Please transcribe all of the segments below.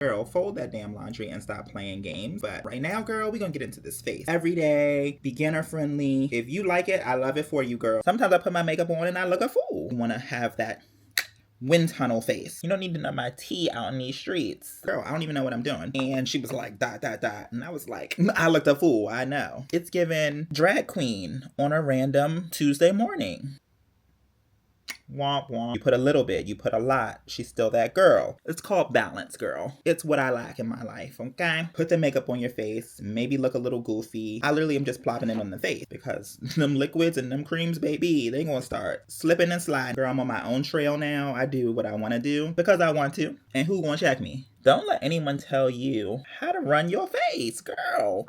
Girl, fold that damn laundry and stop playing games. But right now, girl, we're gonna get into this face. Every day, beginner friendly. If you like it, I love it for you, girl. Sometimes I put my makeup on and I look a fool. You wanna have that wind tunnel face. You don't need to know my tea out in these streets. Girl, I don't even know what I'm doing. And she was like, dot, dot, dot. And I was like, I looked a fool, I know. It's given drag queen on a random Tuesday morning. Womp womp. You put a little bit, you put a lot, she's still that girl. It's called balance, girl. It's what I lack in my life, okay? Put the makeup on your face, maybe look a little goofy. I literally am just plopping it on the face because them liquids and them creams, baby, they gonna start slipping and sliding. Girl, I'm on my own trail now. I do what I wanna do because I want to. And who gonna check me? Don't let anyone tell you how to run your face, girl.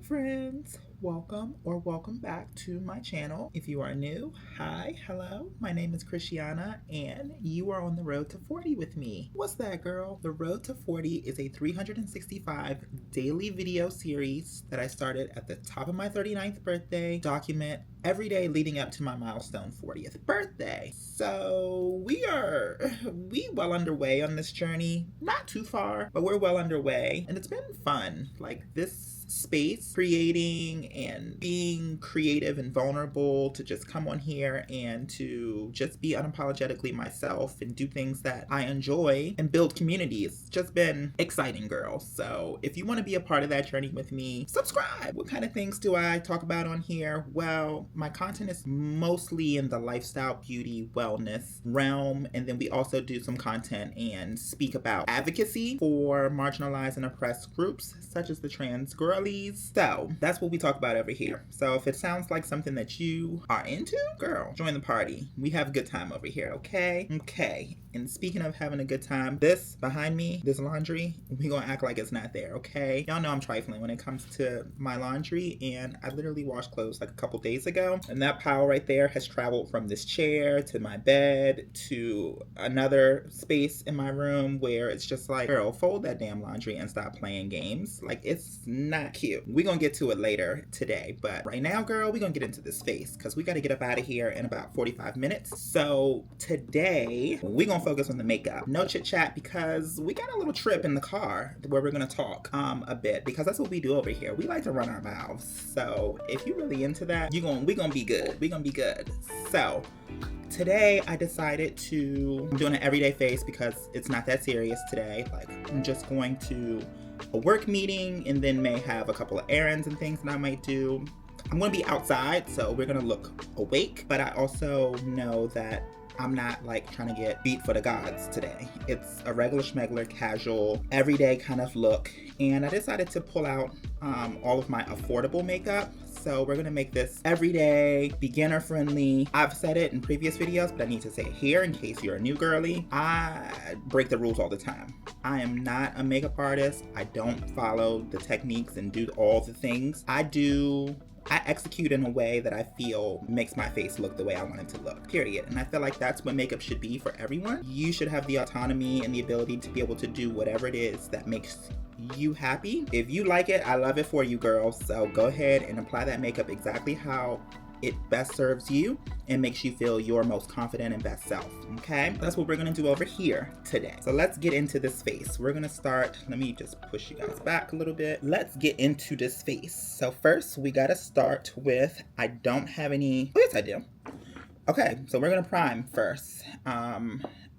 Friends, welcome back to my channel. If you are new, hi, hello, my name is Christiana and you are on the road to 40 with me. What's that, girl? The road to 40 is a 365 daily video series that I started at the top of my 39th birthday, document every day leading up to my milestone 40th birthday. So we well underway on this journey. Not too far, but we're well underway and it's been fun. Like this space, creating and being creative and vulnerable to just come on here and to just be unapologetically myself and do things that I enjoy and build community. It's just been exciting, girl. So if you want to be a part of that journey with me, subscribe. What kind of things do I talk about on here? Well, my content is mostly in the lifestyle, beauty, wellness realm, and then we also do some content and speak about advocacy for marginalized and oppressed groups such as the trans girlies. So that's what we talk about over here. So if it sounds like something that you are into, girl, join the party. We have a good time over here, okay? Okay. And speaking of having a good time, this behind me, this laundry, we gonna act like it's not there, okay? Y'all know I'm trifling when it comes to my laundry, and I literally washed clothes like a couple days ago, and that pile right there has traveled from this chair to my bed to another space in my room where it's just like, girl, fold that damn laundry and stop playing games. Like, it's not cute. We're gonna get to it later today, but right now, girl, we're gonna get into this face because we got to get up out of here in about 45 minutes. So today we're gonna focus on the makeup. No chit chat because we got a little trip in the car where we're gonna talk a bit because that's what we do over here. We like to run our mouths. So if you're really into that, we're gonna be good. We're gonna be good. So today I decided I'm doing an everyday face because it's not that serious today. Like, I'm just going to a work meeting and then may have a couple of errands and things that I might do. I'm going to be outside, so we're going to look awake, but I also know that I'm not like trying to get beat for the gods today. It's a regular schmegler, casual, everyday kind of look, and I decided to pull out all of my affordable makeup. So we're gonna make this everyday, beginner friendly. I've said it in previous videos, but I need to say it here in case you're a new girly. I break the rules all the time. I am not a makeup artist. I don't follow the techniques and do all the things. I execute in a way that I feel makes my face look the way I want it to look, period. And I feel like that's what makeup should be for everyone. You should have the autonomy and the ability to be able to do whatever it is that makes you happy. If you like it, I love it for you, girls. So go ahead and apply that makeup exactly how it best serves you and makes you feel your most confident and best self, okay? That's what we're gonna do over here today. So let's get into this face. We're gonna start, let me just push you guys back a little bit. Let's get into this face. So first we gotta start with, I don't have any, oh yes I do. Okay, so we're gonna prime first.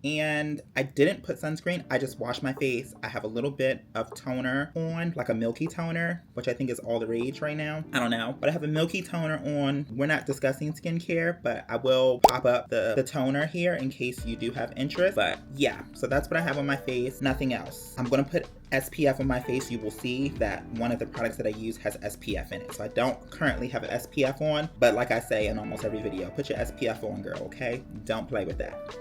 And I didn't put sunscreen, I just washed my face. I have a little bit of toner on, like a milky toner, which I think is all the rage right now. I don't know, but I have a milky toner on. We're not discussing skincare, but I will pop up the toner here in case you do have interest. But yeah, so that's what I have on my face, nothing else. I'm gonna put SPF on my face. You will see that one of the products that I use has SPF in it. So I don't currently have an SPF on, but like I say in almost every video, put your SPF on, girl, okay? Don't play with that.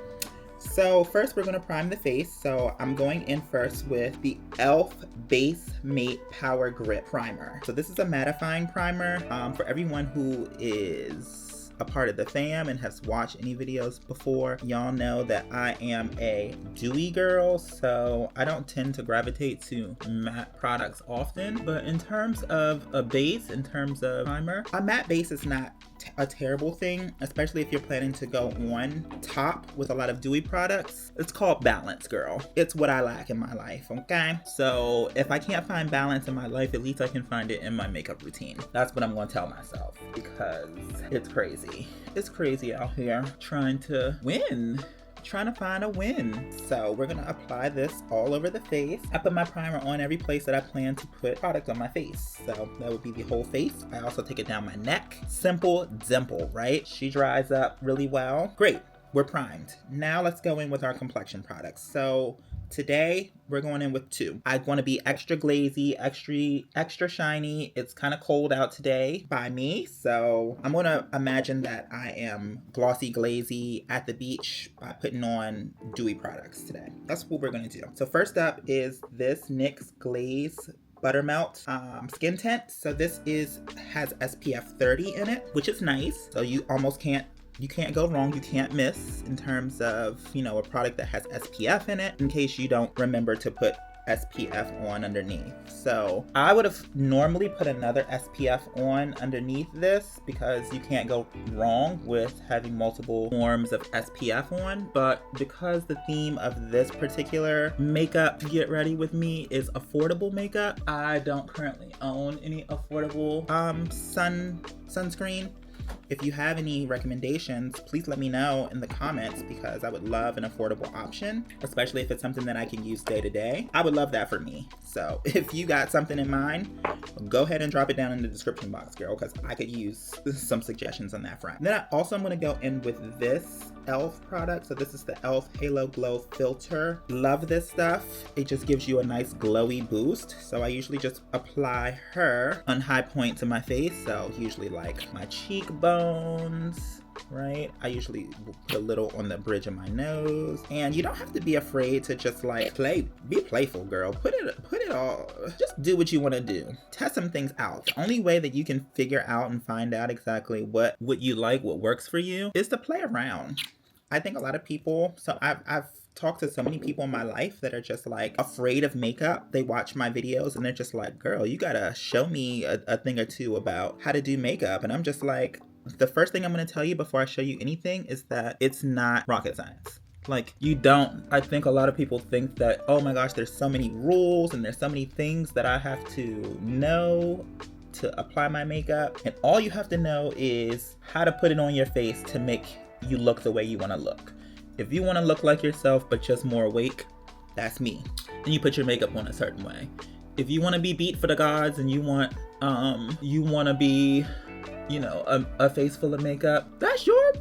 So first we're going to prime the face. So I'm going in first with the e.l.f. Base Mate Power Grip Primer. So this is a mattifying primer for everyone who is a part of the fam and has watched any videos before, y'all know that I am a dewy girl, so I don't tend to gravitate to matte products often. But in terms of a base, in terms of primer, a matte base is not a terrible thing, especially if you're planning to go on top with a lot of dewy products. It's called balance, girl. It's what I lack in my life, okay? So if I can't find balance in my life, at least I can find it in my makeup routine. That's what I'm gonna tell myself, because it's crazy. It's crazy out here trying to win. Trying to find a win. So we're gonna apply this all over the face. I put my primer on every place that I plan to put product on my face. So that would be the whole face. I also take it down my neck. Simple dimple, right? She dries up really well. Great, we're primed. Now let's go in with our complexion products. So today we're going in with two. I want to be extra glazy, extra shiny. It's kind of cold out today by me, so I'm going to imagine that I am glossy glazy at the beach by putting on dewy products today. That's what we're going to do. So first up is this NYX Glaze Buttermelt skin tint. So this has SPF 30 in it, which is nice. So you can't go wrong, you can't miss in terms of, you know, a product that has SPF in it, in case you don't remember to put SPF on underneath. So I would have normally put another SPF on underneath this, because you can't go wrong with having multiple forms of SPF on. But because the theme of this particular makeup to get ready with me is affordable makeup, I don't currently own any affordable sunscreen. If you have any recommendations, please let me know in the comments, because I would love an affordable option, especially if it's something that I can use day to day. I would love that for me. So if you got something in mind, go ahead and drop it down in the description box, girl, because I could use some suggestions on that front. Then I also am going to go in with this e.l.f. product. So this is the e.l.f. Halo Glow Filter. Love this stuff. It just gives you a nice glowy boost. So I usually just apply her on high points in my face. So usually like my cheekbones, right? I usually put a little on the bridge of my nose. And you don't have to be afraid to just like be playful, girl. Put it all, just do what you want to do. Test some things out. The only way that you can figure out and find out exactly what you like, what works for you, is to play around. I think a lot of people, so I've talked to so many people in my life that are just like afraid of makeup. They watch my videos and they're just like, girl, you gotta show me a thing or two about how to do makeup. And I'm just like, the first thing I'm gonna tell you before I show you anything is that it's not rocket science. Like, I think a lot of people think that, oh my gosh, there's so many rules and there's so many things that I have to know to apply my makeup. And all you have to know is how to put it on your face to make you look the way you want to look. If you want to look like yourself but just more awake, that's me. Then you put your makeup on a certain way. If you want to be beat for the gods and you want to be, you know, a face full of makeup, that's your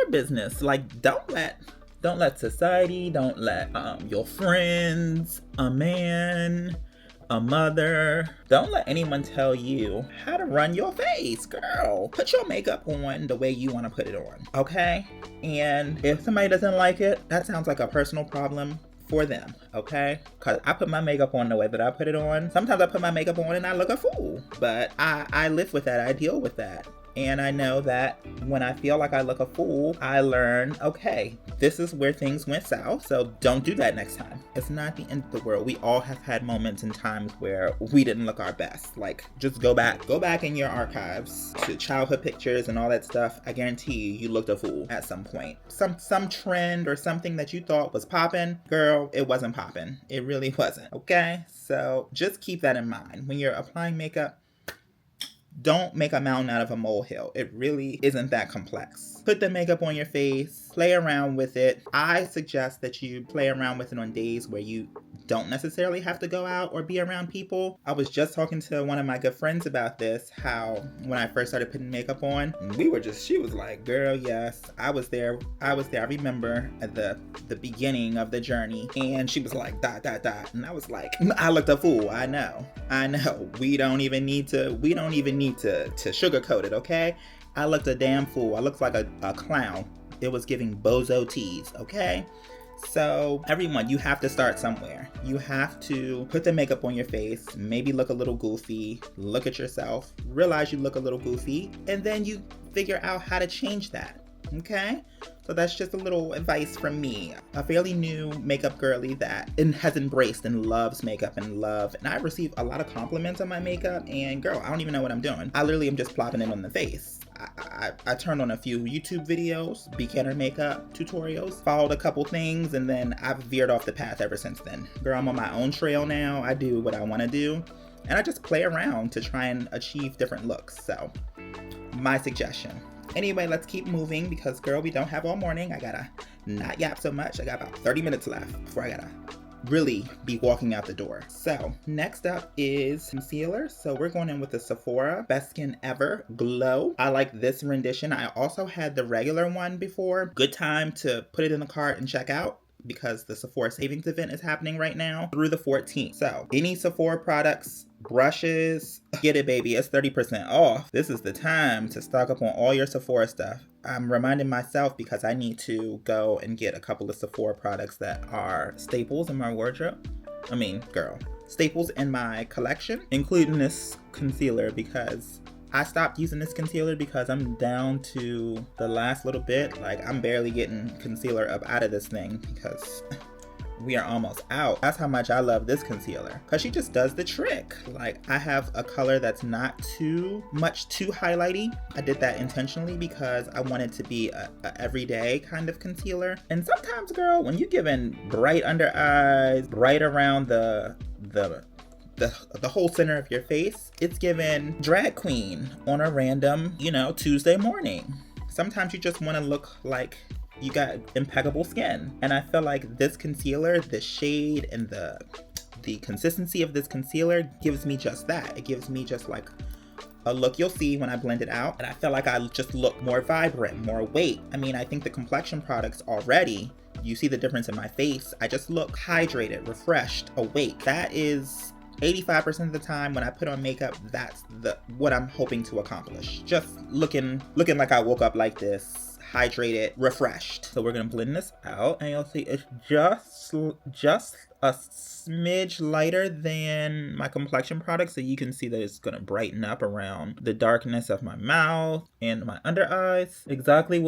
business. Like, don't let society, don't let your friends, a man, a mother, don't let anyone tell you how to run your face, girl. Put your makeup on the way you want to put it on, okay? And if somebody doesn't like it, that sounds like a personal problem for them, okay? Because I put my makeup on the way that I put it on. Sometimes I put my makeup on and I look a fool, but I live with that. I deal with that. And I know that when I feel like I look a fool, I learn, okay, this is where things went south, so don't do that next time. It's not the end of the world. We all have had moments and times where we didn't look our best. Like, just go back in your archives to childhood pictures and all that stuff. I guarantee you looked a fool at some point. Some trend or something that you thought was popping, girl, it wasn't popping. It really wasn't, okay? So just keep that in mind. When you're applying makeup, don't make a mountain out of a molehill. It really isn't that complex. Put the makeup on your face, play around with it. I suggest that you play around with it on days where you don't necessarily have to go out or be around people. I was just talking to one of my good friends about this, how when I first started putting makeup on, she was like, girl, yes, I was there. I remember at the beginning of the journey, and she was like, ... And I was like, I looked a fool. I know. We don't even need to sugarcoat it, okay? I looked a damn fool. I looked like a clown. It was giving bozo tease, okay? So everyone, you have to start somewhere. You have to put the makeup on your face, maybe look a little goofy, look at yourself, realize you look a little goofy, and then you figure out how to change that. Okay? So that's just a little advice from me, a fairly new makeup girly that has embraced and loves makeup and I receive a lot of compliments on my makeup, and girl, I don't even know what I'm doing. I literally am just plopping it on the face. I turned on a few YouTube videos, beginner makeup tutorials, followed a couple things, and then I've veered off the path ever since then. Girl, I'm on my own trail now. I do what I want to do, and I just play around to try and achieve different looks. So, my suggestion. Anyway, let's keep moving because, girl, we don't have all morning. I gotta not yap so much. I got about 30 minutes left before I gotta really be walking out the door. So next up is concealer. So we're going in with the Sephora Best Skin Ever Glow. I like this rendition. I also had the regular one before. Good time to put it in the cart and check out, because the Sephora savings event is happening right now through the 14th. So any Sephora products, brushes, get it, baby. It's 30% off. This is the time to stock up on all your Sephora stuff. I'm reminding myself because I need to go and get a couple of Sephora products that are staples in my wardrobe. I mean, girl, staples in my collection, including this concealer, because I stopped using this concealer because I'm down to the last little bit. Like, I'm barely getting concealer up out of this thing because we are almost out. That's how much I love this concealer, because she just does the trick. Like, I have a color that's not too highlighty. I did that intentionally because I wanted to be a everyday kind of concealer. And sometimes, girl, when you're given bright under eyes, bright around the whole center of your face, it's given drag queen on a random, Tuesday morning. Sometimes you just want to look like you got impeccable skin. And I feel like this concealer, the shade and the consistency of this concealer gives me just that. It gives me just like a look you'll see when I blend it out. And I feel like I just look more vibrant, more awake. I mean, I think the complexion products already, you see the difference in my face. I just look hydrated, refreshed, awake. That is 85% of the time when I put on makeup, that's what I'm hoping to accomplish. Just looking like I woke up like this, hydrated, refreshed. So we're gonna blend this out, and you'll see it's just a smidge lighter than my complexion product, so you can see that it's gonna brighten up around the darkness of my mouth and my under eyes. Exactly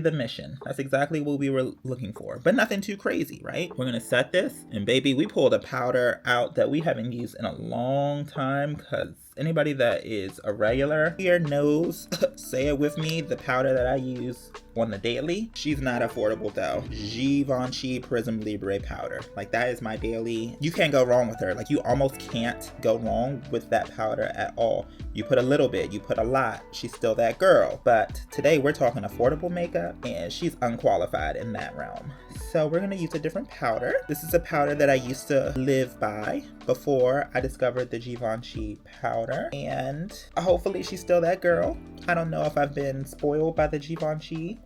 the mission. That's exactly what we were looking for, but nothing too crazy, right? We're gonna set this, and baby, we pulled a powder out that we haven't used in a long time, because anybody that is a regular here knows, say it with me, the powder that I use on the daily. She's not affordable though. Givenchy Prism Libre powder. Like, that is my daily. You can't go wrong with her. Like, you almost can't go wrong with that powder at all. You put a little bit, you put a lot, she's still that girl. But today we're talking affordable makeup, and she's unqualified in that realm. So we're gonna use a different powder. This is a powder that I used to live by before I discovered the Givenchy powder, and hopefully she's still that girl. I don't know if I've been spoiled by the Givenchy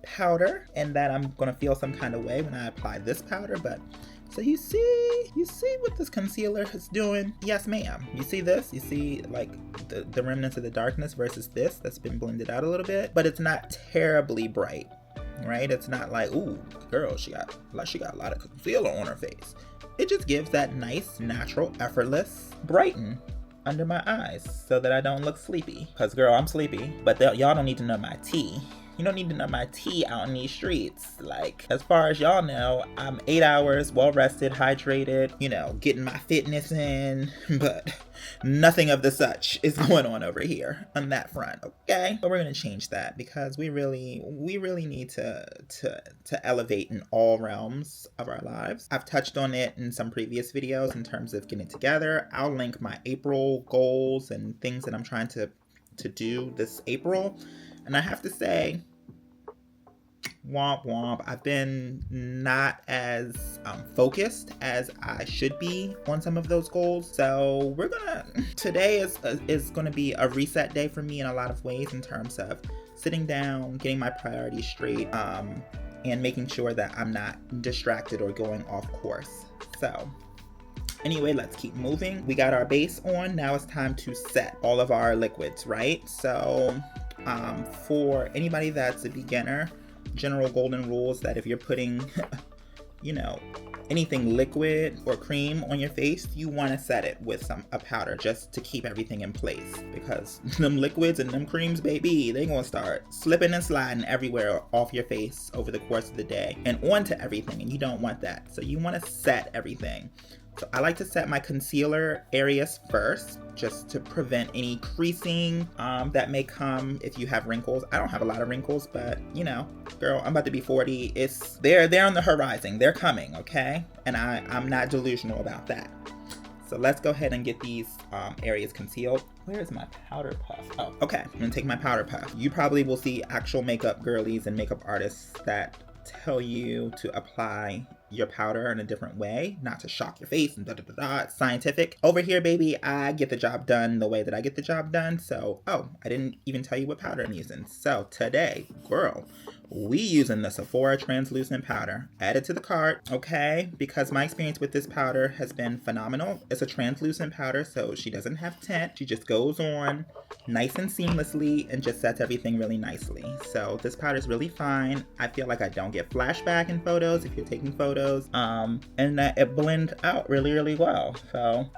powder and that I'm gonna feel some kind of way when I apply this powder, but so you see what this concealer is doing? Yes, ma'am. You see this? You see like the remnants of the darkness versus this that's been blended out a little bit, but it's not terribly bright, right? It's not like, ooh, girl, she got a lot of concealer on her face. It just gives that nice, natural, effortless brighten under my eyes so that I don't look sleepy. Because, girl, I'm sleepy, but y'all don't need to know my tea. You don't need to know my tea out in these streets. Like, as far as y'all know, I'm 8 hours, well rested, hydrated, getting my fitness in, but nothing of the such is going on over here on that front, okay? But we're gonna change that because we really need to elevate in all realms of our lives. I've touched on it in some previous videos in terms of getting together. I'll link my April goals and things that I'm trying to do this April. And I have to say, womp womp, I've been not as focused as I should be on some of those goals. So today is gonna be a reset day for me in a lot of ways, in terms of sitting down, getting my priorities straight, and making sure that I'm not distracted or going off course. So anyway, let's keep moving. We got our base on. Now it's time to set all of our liquids, right? So for anybody that's a beginner, general golden rules that if you're putting, you know, anything liquid or cream on your face, you want to set it with a powder just to keep everything in place, because them liquids and them creams, baby, they gonna start slipping and sliding everywhere off your face over the course of the day and onto everything, and you don't want that. So you want to set everything. So I like to set my concealer areas first, just to prevent any creasing that may come if you have wrinkles. I don't have a lot of wrinkles, but you know, girl, I'm about to be 40. They're on the horizon. They're coming, okay? And I'm not delusional about that. So let's go ahead and get these areas concealed. Where is my powder puff? Oh, okay. I'm gonna take my powder puff. You probably will see actual makeup girlies and makeup artists that tell you to apply your powder in a different way, not to shock your face and It's scientific. Over here, baby, I get the job done the way that I get the job done. So, oh, I didn't even tell you what powder I'm using. So today, girl, we using the Sephora translucent powder. Add it to the cart, okay? Because my experience with this powder has been phenomenal. It's a translucent powder, so she doesn't have tint. She just goes on nice and seamlessly and just sets everything really nicely. So this powder is really fine. I feel like I don't get flashback in photos if you're taking photos. And that it blends out really, really well. So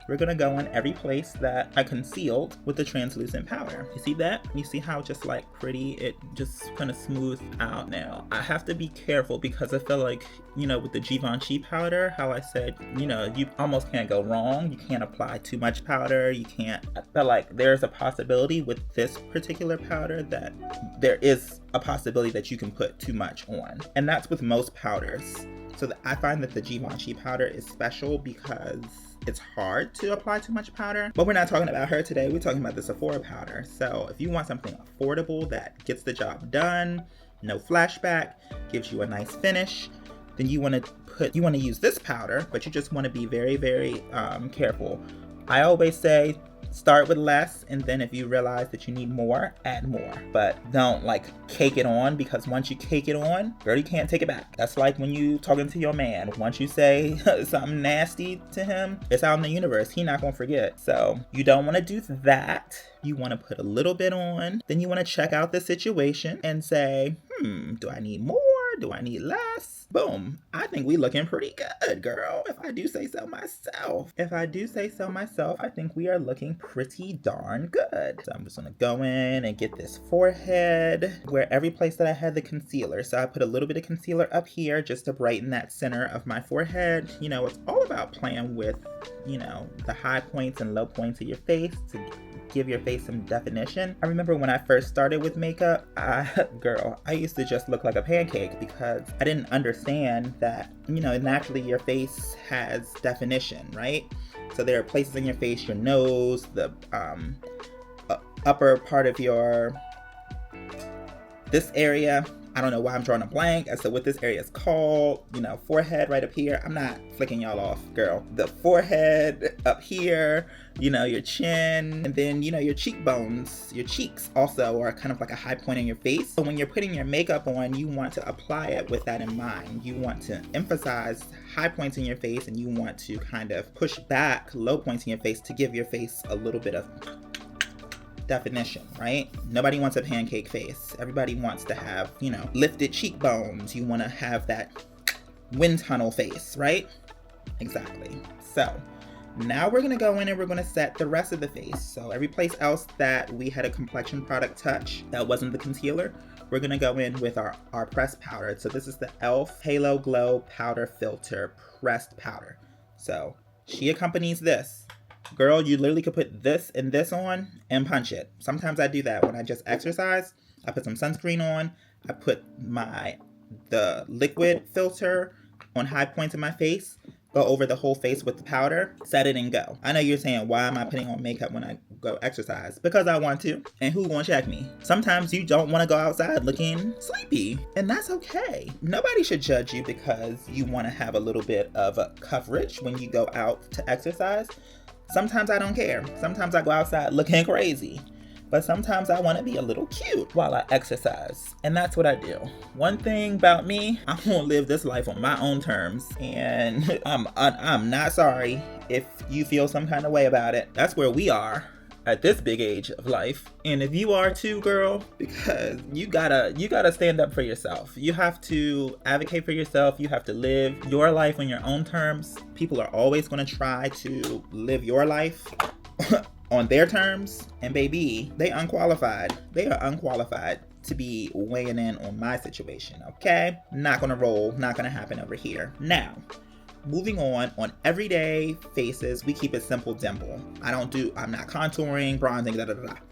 we're gonna go in every place that I concealed with the translucent powder. You see that? You see how just like pretty it just kind of smooths out now. I have to be careful because I feel like, you know, with the Givenchy powder, how I said, you know, you almost can't go wrong. You can't apply too much powder. You can't. I feel like there's a possibility with this particular powder that there is a possibility that you can put too much on. And that's with most powders. So I find that the Givenchy powder is special because it's hard to apply too much powder. But we're not talking about her today. We're talking about the Sephora powder. So if you want something affordable that gets the job done, no flashback, gives you a nice finish, then you want to use this powder, but you just want to be very, very careful. I always say start with less, and then if you realize that you need more, add more. But don't like cake it on, because once you cake it on, girl, you can't take it back. That's like when you talking to your man. Once you say something nasty to him, it's out in the universe. He not gonna forget. So you don't want to do that. You want to put a little bit on. Then you want to check out the situation and say, do I need more? Do I need less? Boom. I think we looking pretty good, girl. If I do say so myself. I think we are looking pretty darn good. So I'm just gonna go in and get this forehead where every place that I had the concealer. So I put a little bit of concealer up here just to brighten that center of my forehead. You know, it's all about playing with, you know, the high points and low points of your face to give your face some definition. I remember when I first started with makeup, I used to just look like a pancake because I didn't understand that, you know, naturally your face has definition, right? So there are places in your face, your nose, the upper part of this area. I don't know why I'm drawing a blank as to what this area is called. You know, forehead right up here. I'm not flicking y'all off, girl. The forehead up here, you know, your chin, and then, you know, your cheekbones, your cheeks also are kind of like a high point in your face. So when you're putting your makeup on, you want to apply it with that in mind. You want to emphasize high points in your face, and you want to kind of push back low points in your face to give your face a little bit of definition, right? Nobody wants a pancake face. Everybody wants to have, you know, lifted cheekbones. You want to have that wind tunnel face, right? Exactly. So now we're going to go in and we're going to set the rest of the face. So every place else that we had a complexion product touch that wasn't the concealer, we're going to go in with our pressed powder. So this is the e.l.f. Halo Glow Powder Filter Pressed Powder. So she accompanies this. Girl, you literally could put this and this on and punch it. Sometimes I do that when I just exercise. I put some sunscreen on. I put the liquid filter on high points in my face. Go over the whole face with the powder. Set it and go. I know you're saying, why am I putting on makeup when I go exercise? Because I want to. And who gonna check me? Sometimes you don't want to go outside looking sleepy. And that's okay. Nobody should judge you because you want to have a little bit of coverage when you go out to exercise. Sometimes I don't care. Sometimes I go outside looking crazy. But sometimes I want to be a little cute while I exercise. And that's what I do. One thing about me, I want to live this life on my own terms. And I'm not sorry if you feel some kind of way about it. That's where we are. at this big age of life. And if you are too, girl, because you gotta stand up for yourself. You have to advocate for yourself. You have to live your life on your own terms. People are always gonna try to live your life on their terms. And baby, they unqualified. They are unqualified to be weighing in on my situation, okay? Not gonna roll, not gonna happen over here. Now, moving on everyday faces, we keep it simple, dimple. I'm not contouring, bronzing,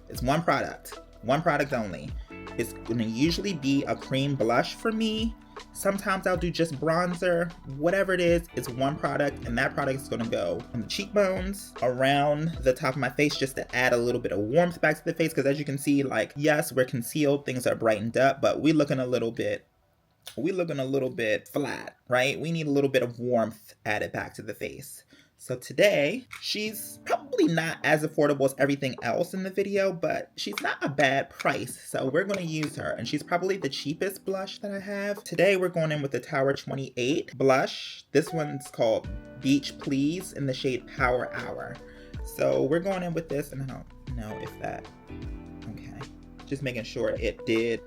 It's one product only. It's gonna usually be a cream blush for me. Sometimes I'll do just bronzer. Whatever it is, it's one product, and that product is gonna go on the cheekbones, around the top of my face, just to add a little bit of warmth back to the face. Because as you can see, like, yes, we're concealed, things are brightened up, but we're looking a little bit flat, right? We need a little bit of warmth added back to the face. So today, she's probably not as affordable as everything else in the video, but she's not a bad price. So we're going to use her, and she's probably the cheapest blush that I have. Today, we're going in with the Tower 28 blush. This one's called Beach Please in the shade Power Hour. So we're going in with this, and I don't know if that, okay. Just making sure it did,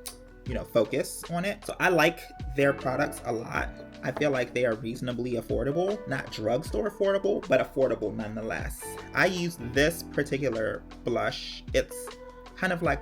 focus on it. So I like their products a lot. I feel like they are reasonably affordable, not drugstore affordable, but affordable nonetheless. I use this particular blush. It's kind of like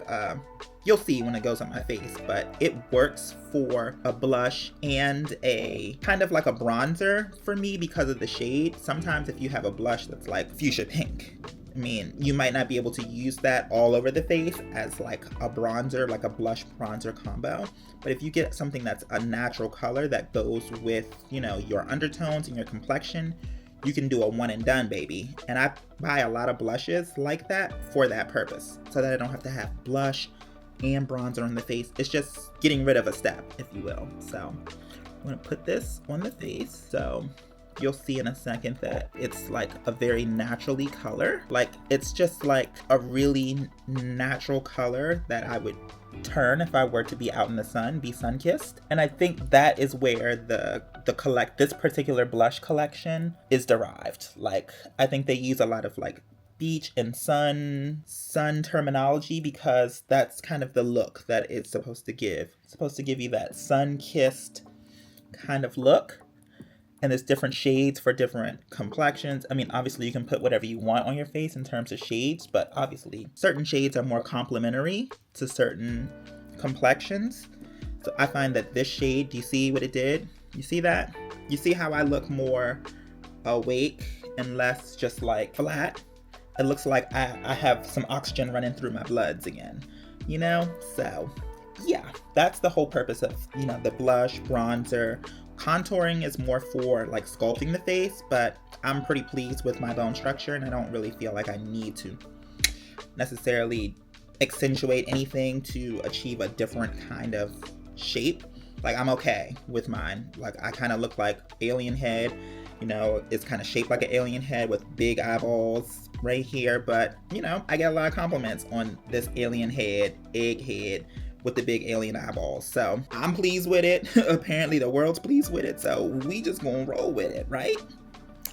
you'll see when it goes on my face, but it works for a blush and a kind of like a bronzer for me because of the shade. Sometimes if you have a blush that's like fuchsia pink, you might not be able to use that all over the face as like a bronzer, like a blush bronzer combo. But if you get something that's a natural color that goes with, your undertones and your complexion, you can do a one and done, baby. And I buy a lot of blushes like that for that purpose, so that I don't have to have blush and bronzer on the face. It's just getting rid of a step, if you will. So I'm gonna put this on the face. So you'll see in a second that it's like a very naturally color. Like, it's just like a really natural color that I would turn if I were to be out in the sun, be sun-kissed. And I think that is where this particular blush collection is derived. Like, I think they use a lot of like beach and sun terminology, because that's kind of the look that it's supposed to give. It's supposed to give you that sun-kissed kind of look. And there's different shades for different complexions. Obviously you can put whatever you want on your face in terms of shades, but obviously certain shades are more complementary to certain complexions. So I find that this shade, do you see what it did? You see that? You see how I look more awake and less just like flat? It looks like I have some oxygen running through my bloods again, So yeah, that's the whole purpose of, the blush, bronzer. Contouring is more for like sculpting the face, but I'm pretty pleased with my bone structure, and I don't really feel like I need to necessarily accentuate anything to achieve a different kind of shape. Like, I'm okay with mine. Like, I kind of look like alien head, it's kind of shaped like an alien head with big eyeballs right here, but I get a lot of compliments on this alien head, egg head, with the big alien eyeballs. So I'm pleased with it. Apparently the world's pleased with it, so we just gonna roll with it, right?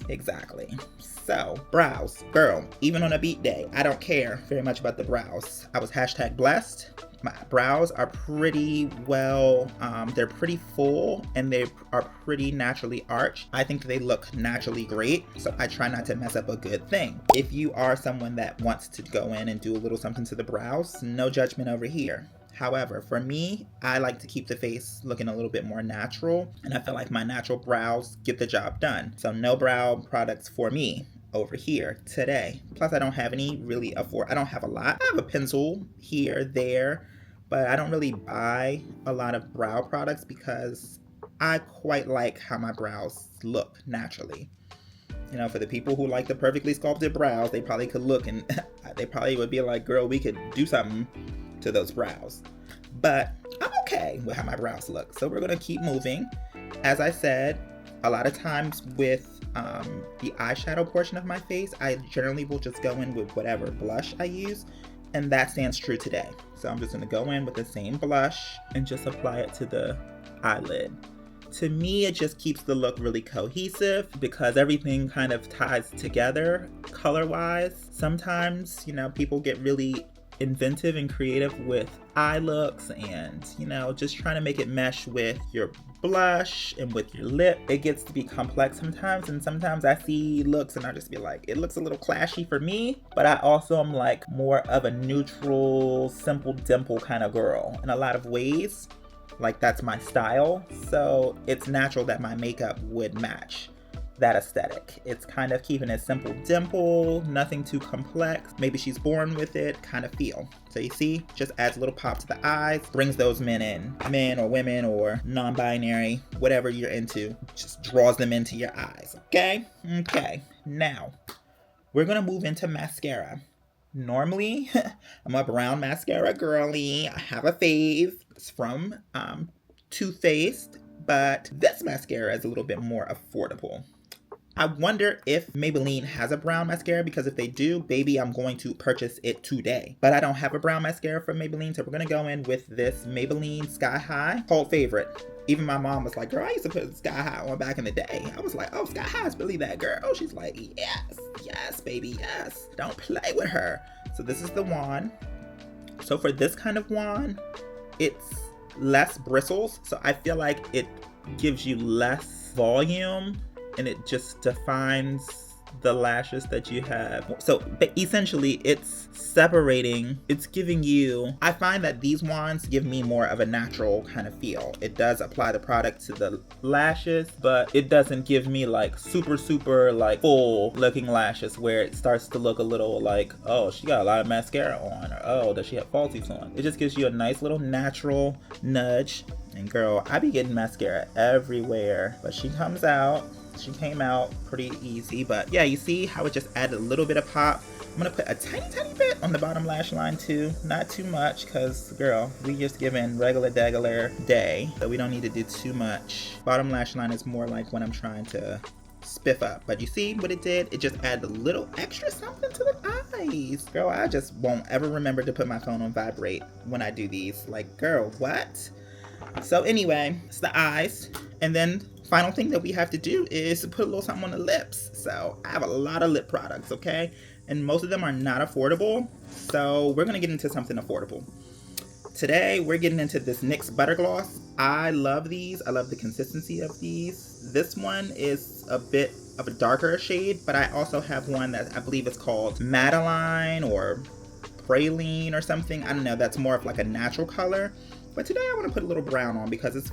Exactly. So brows, girl, even on a beat day, I don't care very much about the brows. I was #blessed. My brows are pretty well, they're pretty full, and they are pretty naturally arched. I think they look naturally great, so I try not to mess up a good thing. If you are someone that wants to go in and do a little something to the brows, no judgment over here. However, for me, I like to keep the face looking a little bit more natural, and I feel like my natural brows get the job done. So no brow products for me over here today. Plus, I don't have any really I don't have a lot. I have a pencil here, there, but I don't really buy a lot of brow products because I quite like how my brows look naturally. For the people who like the perfectly sculpted brows, they probably could look and they probably would be like, girl, we could do something to those brows. But I'm okay with how my brows look, so we're gonna keep moving. As I said, a lot of times with the eyeshadow portion of my face, I generally will just go in with whatever blush I use, and that stands true today. So I'm just gonna go in with the same blush and just apply it to the eyelid. To me, it just keeps the look really cohesive because everything kind of ties together color-wise. Sometimes, you know, people get really inventive and creative with eye looks and, you know, just trying to make it mesh with your blush and with your lip. It gets to be complex sometimes, and sometimes I see looks and I just be like, it looks a little clashy for me, but I also am like more of a neutral, simple dimple kind of girl in a lot of ways. Like, that's my style, so it's natural that my makeup would match that aesthetic. It's kind of keeping a simple dimple, nothing too complex. Maybe she's born with it kind of feel. So you see, just adds a little pop to the eyes, brings those men in. Men or women or non-binary, whatever you're into, just draws them into your eyes, okay? Okay, now, we're gonna move into mascara. Normally, I'm a brown mascara girly. I have a fave. It's from Too Faced, but this mascara is a little bit more affordable. I wonder if Maybelline has a brown mascara, because if they do, baby, I'm going to purchase it today. But I don't have a brown mascara from Maybelline, so we're gonna go in with this Maybelline Sky High, cult favorite. Even my mom was like, girl, I used to put Sky High on back in the day. I was like, oh, Sky High is really that girl? She's like, yes, yes, baby, yes. Don't play with her. So this is the wand. So for this kind of wand, it's less bristles. So I feel like it gives you less volume and it just defines the lashes that you have. So but essentially it's separating, it's giving you, I find that these wands give me more of a natural kind of feel. It does apply the product to the lashes, but it doesn't give me like super like full looking lashes where it starts to look a little like, oh, she got a lot of mascara on, or oh, does she have falsies on? It just gives you a nice little natural nudge. And girl, I be getting mascara everywhere, but she came out pretty easy. But yeah, you see how it just added a little bit of pop. I'm gonna put a tiny bit on the bottom lash line too, not too much, because girl, we just giving regular day, so we don't need to do too much. Bottom lash line is more like when I'm trying to spiff up, but you see what it did? It just added a little extra something to the eyes. Girl, I just won't ever remember to put my phone on vibrate when I do these. Like, girl, what? So anyway, it's the eyes, and then final thing that we have to do is put a little something on the lips. So I have a lot of lip products, okay? And most of them are not affordable. So we're gonna get into something affordable. Today, we're getting into this NYX Butter Gloss. I love these. I love the consistency of these. This one is a bit of a darker shade, but I also have one that I believe is called Madeline or Praline or something. I don't know, that's more of like a natural color. But today I want to put a little brown on because it's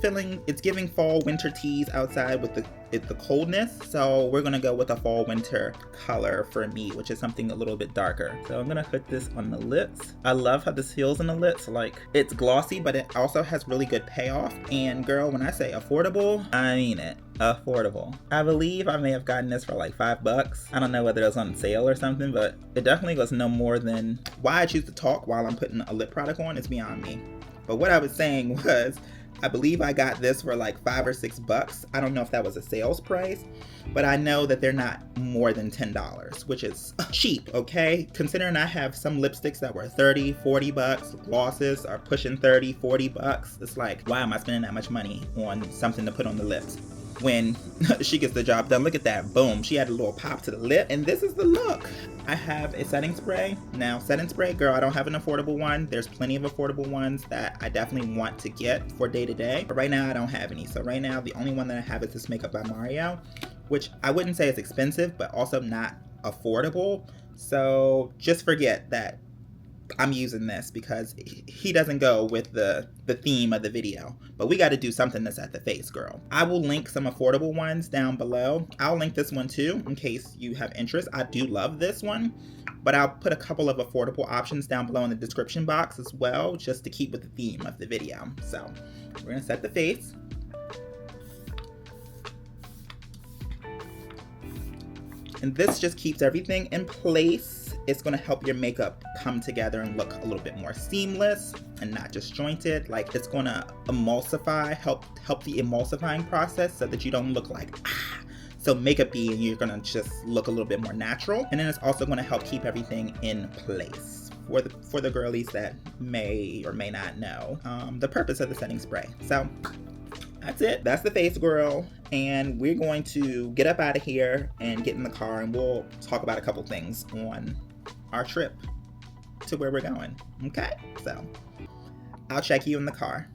giving fall winter teas outside with the coldness. So we're gonna go with a fall winter color for me, which is something a little bit darker. So I'm gonna put this on the lips. I love how this feels in the lips. Like, it's glossy, but it also has really good payoff. And girl, when I say affordable, I mean it. Affordable. I believe I may have gotten this for like $5. I don't know whether it was on sale or something, but it definitely was no more than. Why I choose to talk while I'm putting a lip product on is beyond me. But what I was saying was, I believe I got this for like $5 or $6. I don't know if that was a sales price, but I know that they're not more than $10, which is cheap, okay? Considering I have some lipsticks that were $30, $40, glosses are pushing $30, $40. It's like, why am I spending that much money on something to put on the lips when she gets the job done? Look at that, boom, she had a little pop to the lip. And this is the look. I have a setting spray. Now, setting spray, girl, I don't have an affordable one. There's plenty of affordable ones that I definitely want to get for day to day, but right now I don't have any. So right now the only one that I have is this Makeup by Mario, which I wouldn't say is expensive, but also not affordable. So just forget that I'm using this because he doesn't go with the theme of the video. But we got to do something that's at the face, girl. I will link some affordable ones down below. I'll link this one too in case you have interest. I do love this one, but I'll put a couple of affordable options down below in the description box as well, just to keep with the theme of the video. So we're gonna set the face. And this just keeps everything in place. It's gonna help your makeup come together and look a little bit more seamless and not disjointed. Like, it's gonna emulsify, help the emulsifying process so that you don't look like so makeup-y, and you're gonna just look a little bit more natural. And then it's also gonna help keep everything in place for the girlies that may or may not know the purpose of the setting spray. So That's it. That's the face, girl. And we're going to get up out of here and get in the car, and we'll talk about a couple things on our trip to where we're going. Okay? So I'll check you in the car.